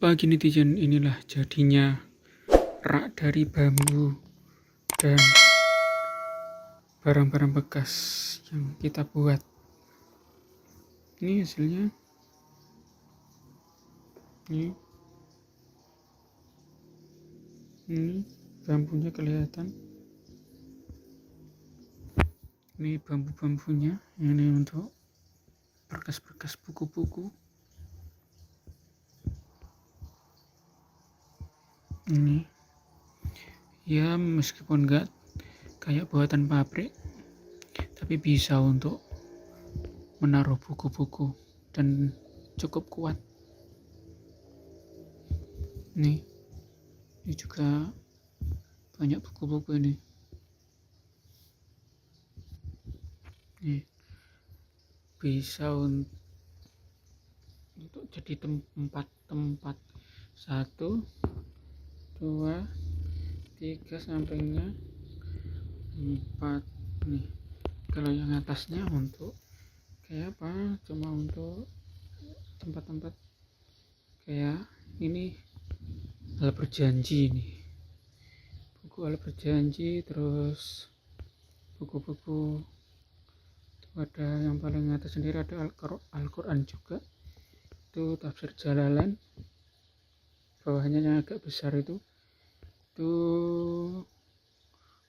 Pagi netizen, inilah jadinya rak dari bambu dan barang-barang bekas yang kita buat. Ini hasilnya. Ini bambunya kelihatan. Ini bambu-bambunya. Ini untuk berkas-berkas buku-buku. Ini ya, meskipun enggak kayak buatan pabrik, tapi bisa untuk menaruh buku-buku dan cukup kuat. Ini juga banyak buku-buku ini. Bisa untuk jadi tempat 1, 2, 3, sampingnya 4. Nih, kalau yang atasnya untuk kayak apa? Cuma untuk tempat-tempat kayak ini, hal berjanji nih. Buku hal berjanji, terus buku-buku. Ada yang paling atas sendiri ada Al-Quran juga. Itu tafsir Jalalain. Bawahnya yang agak besar itu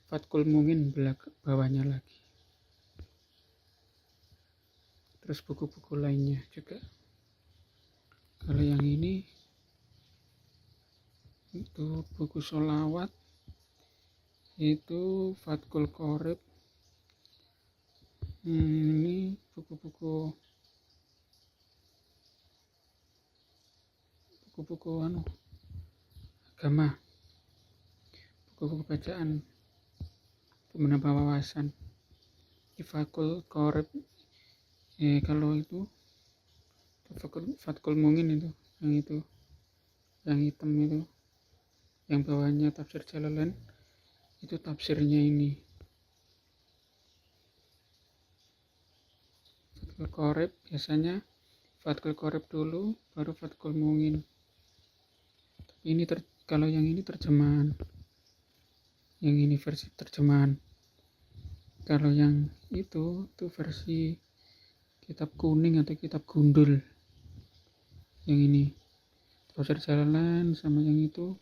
Fathul Mu'in, bawahnya lagi. Terus buku-buku lainnya juga. Kalau yang ini itu buku sholawat, itu Fathul Qorib. Ini buku-buku agama, buku-buku bacaan untuk menambah wawasan. Di Fathul Qorib, kalau itu Fathul Mu'in itu, yang hitam itu, yang bawahnya tafsir Jalalain, itu tafsirnya ini. Fathul Qorib biasanya Fathul Qorib dulu, baru Fathul Mu'in. Ini kalau yang ini terjemahan. Yang ini versi terjemahan. Kalau yang itu versi kitab kuning atau kitab gundul. Yang ini tafsir Jalalain sama yang itu.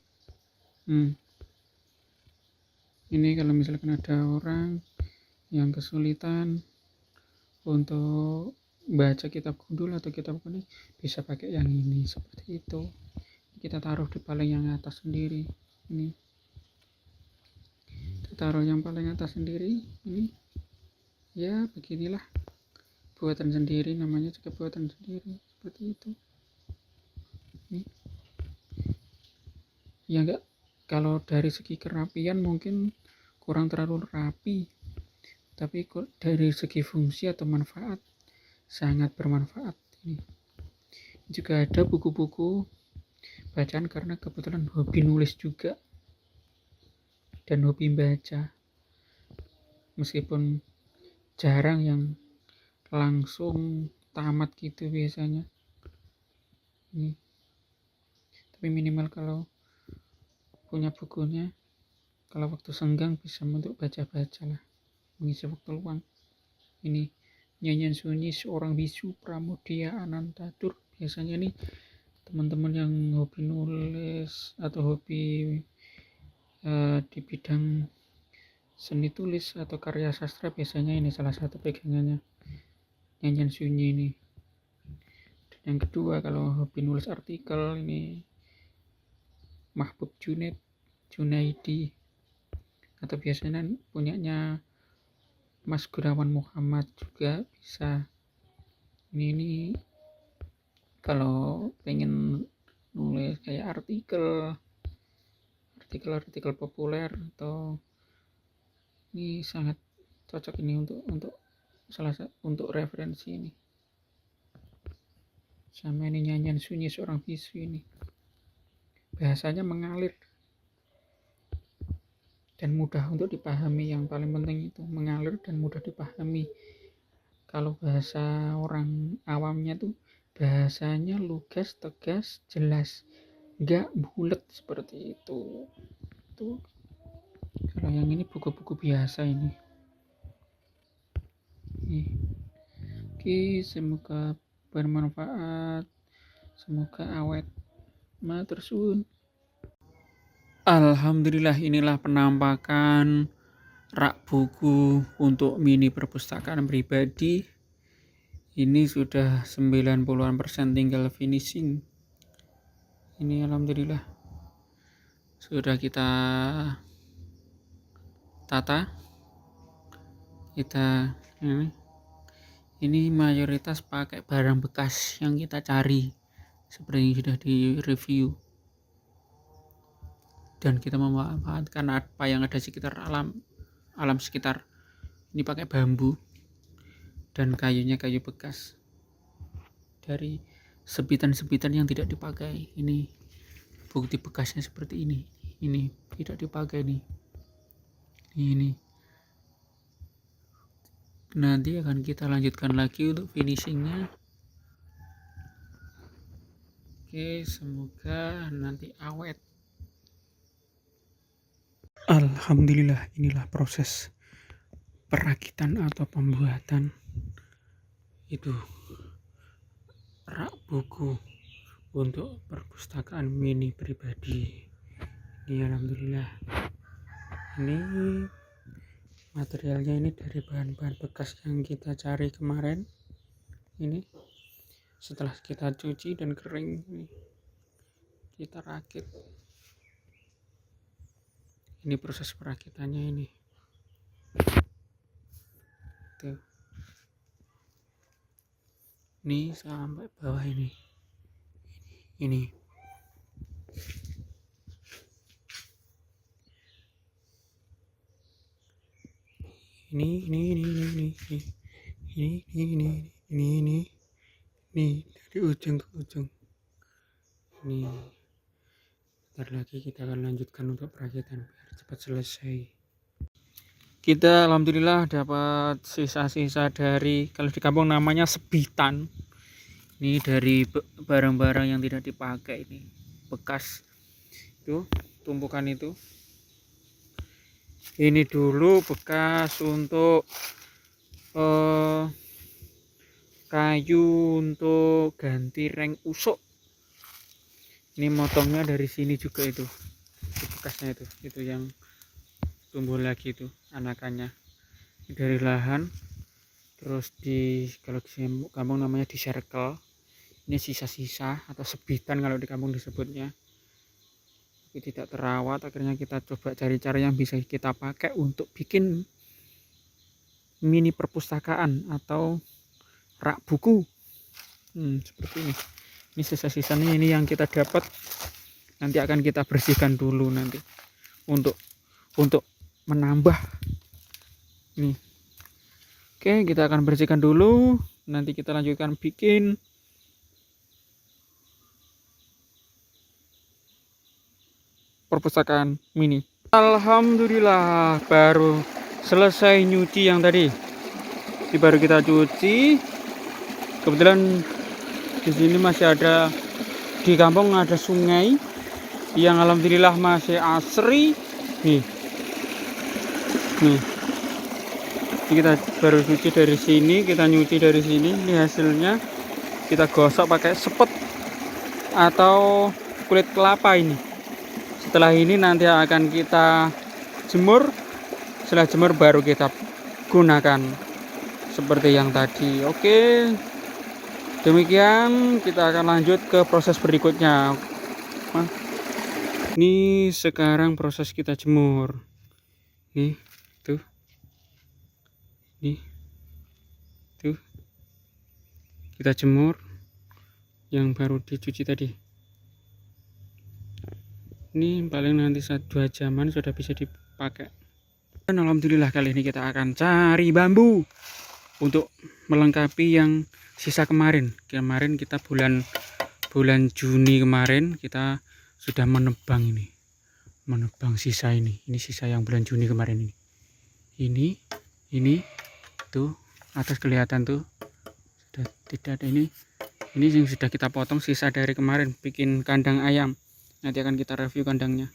Ini kalau misalkan ada orang yang kesulitan untuk baca kitab gundul atau kitab kuning, bisa pakai yang ini, seperti itu. Kita taruh di paling yang atas sendiri. Ini kita taruh yang paling atas sendiri. Ini ya, beginilah, buatan sendiri, namanya juga buatan sendiri, seperti itu. Ini ya, enggak, kalau dari segi kerapian mungkin kurang terlalu rapi, tapi dari segi fungsi atau manfaat sangat bermanfaat. Ini juga ada buku-buku bacaan karena kebetulan hobi nulis juga dan hobi baca, meskipun jarang yang langsung tamat gitu biasanya. Ini tapi minimal kalau punya bukunya, kalau waktu senggang bisa untuk baca-baca lah, mengisi waktu luang. Ini nyanyian sunyi seorang bisu Pramudia Anantatur. Biasanya nih teman-teman yang hobi nulis atau hobi di bidang seni tulis atau karya sastra, biasanya ini salah satu pegangannya, nyanyian sunyi ini. Dan yang kedua, kalau hobi nulis artikel, ini Mahbub Junaidi, atau biasanya punyanya Mas Gunawan Muhammad juga bisa. Ini kalau pengen nulis kayak artikel populer, atau ini sangat cocok ini untuk referensi ini. Sama ini nyanyian sunyi seorang bisu, ini bahasanya mengalir dan mudah untuk dipahami. Yang paling penting itu mengalir dan mudah dipahami. Kalau bahasa orang awamnya tuh bahasanya lugas, tegas, jelas. nggak bulat seperti itu. Tuh, kalau yang ini buku-buku biasa ini. Oke, semoga bermanfaat, semoga awet. Matur suwun. Alhamdulillah, inilah penampakan rak buku untuk mini perpustakaan pribadi. Ini sudah 90% tinggal finishing. Ini alhamdulillah sudah kita tata. Kita ini mayoritas pakai barang bekas yang kita cari, seperti yang sudah di review. Dan kita memanfaatkan apa yang ada sekitar alam sekitar. Ini pakai bambu dan kayunya kayu bekas dari sebitan-sebitan yang tidak dipakai. Ini bukti bekasnya seperti ini. Ini tidak dipakai nih. Ini nanti akan kita lanjutkan lagi untuk finishingnya. Oke, semoga nanti awet. Alhamdulillah, inilah proses perakitan atau pembuatan itu rak buku untuk perpustakaan mini pribadi. Ini alhamdulillah, ini materialnya ini dari bahan-bahan bekas yang kita cari kemarin. Ini setelah kita cuci dan kering, ini kita rakit. Ini proses perakitannya ini. Tuh. Ini sampai bawah ini. Ini. Ini dari ujung ke ujung. Ini. Ntar lagi kita akan lanjutkan untuk perakitan biar cepat selesai. Kita alhamdulillah dapat sisa-sisa dari, kalau di kampung namanya sebitan. Ini dari barang-barang yang tidak dipakai, ini bekas itu tumpukan itu. Ini dulu bekas untuk kayu untuk ganti reng usuk. Ini motongnya dari sini juga itu bekasnya itu yang tumbuh lagi itu anakannya. Ini dari lahan, terus kalau di kampung namanya di circle. Ini sisa-sisa atau sebitan kalau di kampung disebutnya. Tapi tidak terawat, akhirnya kita coba cari cara yang bisa kita pakai untuk bikin mini perpustakaan atau rak buku. Seperti ini. Ini sisa-sisanya ini yang kita dapat, nanti akan kita bersihkan dulu nanti untuk menambah ini. Oke, kita akan bersihkan dulu, nanti kita lanjutkan bikin perpustakaan mini. Alhamdulillah baru selesai nyuci yang tadi. Ini baru kita cuci. Kebetulan di sini masih ada, di kampung ada sungai yang alhamdulillah masih asri. Nih. Ini kita baru cuci dari sini, kita nyuci dari sini. Ini hasilnya. Kita gosok pakai sepet atau kulit kelapa ini. Setelah ini nanti akan kita jemur. Setelah jemur baru kita gunakan seperti yang tadi. Oke. Demikian, kita akan lanjut ke proses berikutnya. Ini sekarang proses kita jemur. Nih, tuh. Nih. Tuh. Kita jemur yang baru dicuci tadi. Ini paling nanti 1-2 jaman sudah bisa dipakai. Dan alhamdulillah kali ini kita akan cari bambu untuk melengkapi yang sisa kemarin kita bulan Juni kemarin kita sudah menebang sisa ini sisa yang bulan Juni kemarin ini tuh atas kelihatan tuh sudah tidak ada ini yang sudah kita potong sisa dari kemarin bikin kandang ayam. Nanti akan kita review kandangnya.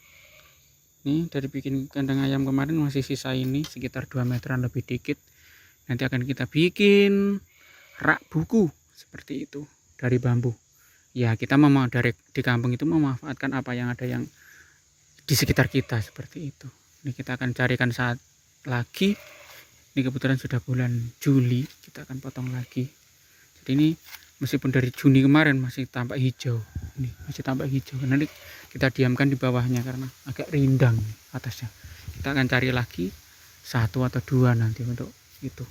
Nih dari bikin kandang ayam kemarin masih sisa ini sekitar 2 meteran lebih dikit. Nanti akan kita bikin rak buku seperti itu dari bambu. Ya kita dari di kampung itu memanfaatkan apa yang ada yang di sekitar kita seperti itu. Ini kita akan carikan saat lagi. Ini kebetulan sudah bulan Juli, kita akan potong lagi. Jadi ini meskipun dari Juni kemarin masih tampak hijau. Ini masih tampak hijau. Nanti kita diamkan di bawahnya karena agak rindang atasnya. Kita akan cari lagi 1 atau 2 nanti untuk itu.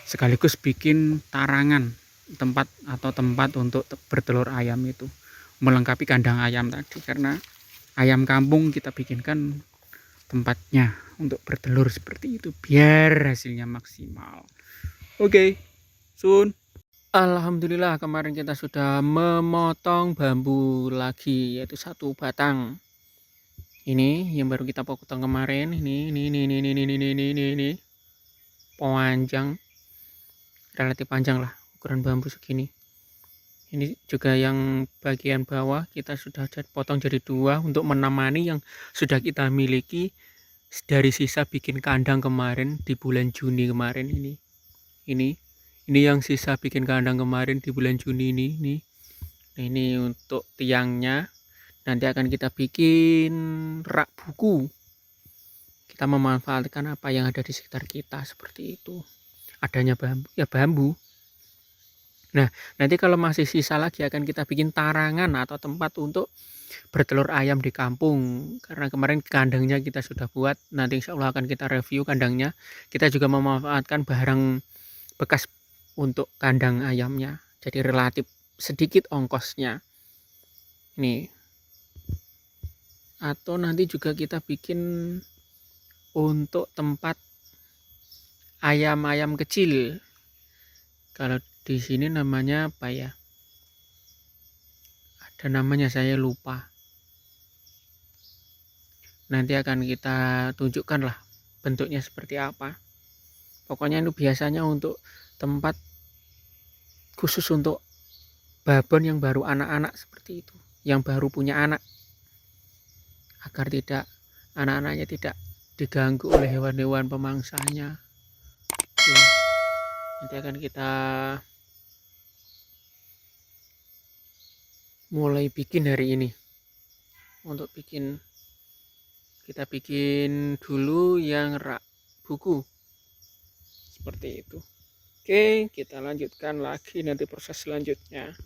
Sekaligus bikin tarangan tempat untuk bertelur ayam itu, melengkapi kandang ayam tadi, karena ayam kampung kita bikinkan tempatnya untuk bertelur seperti itu biar hasilnya maksimal. Oke, Sun. Alhamdulillah kemarin kita sudah memotong bambu lagi, yaitu 1 batang. Ini yang baru kita potong kemarin. Ini panjang, relatif panjang lah, ukuran bambu segini. Ini juga yang bagian bawah kita sudah potong jadi 2 untuk menemani yang sudah kita miliki dari sisa bikin kandang kemarin di bulan Juni kemarin. Ini yang sisa bikin kandang kemarin di bulan Juni ini. Nah, ini untuk tiangnya. Nanti akan kita bikin rak buku. Kita memanfaatkan apa yang ada di sekitar kita seperti itu. Adanya bambu, ya bambu. Nah, nanti kalau masih sisa lagi akan kita bikin tarangan atau tempat untuk bertelur ayam di kampung. Karena kemarin kandangnya kita sudah buat. Nanti insya Allah akan kita review kandangnya. Kita juga memanfaatkan barang bekas untuk kandang ayamnya. Jadi relatif sedikit ongkosnya. Nih. Atau nanti juga kita bikin untuk tempat ayam-ayam kecil. Kalau di sini namanya apa ya? Ada namanya, saya lupa. Nanti akan kita tunjukkan lah bentuknya seperti apa. Pokoknya itu biasanya untuk tempat khusus untuk babon yang baru anak-anak seperti itu, yang baru punya anak, agar tidak anak-anaknya tidak diganggu oleh hewan-hewan pemangsanya. Nanti akan kita mulai bikin hari ini. Untuk kita bikin dulu yang rak buku seperti itu. Oke, kita lanjutkan lagi nanti proses selanjutnya.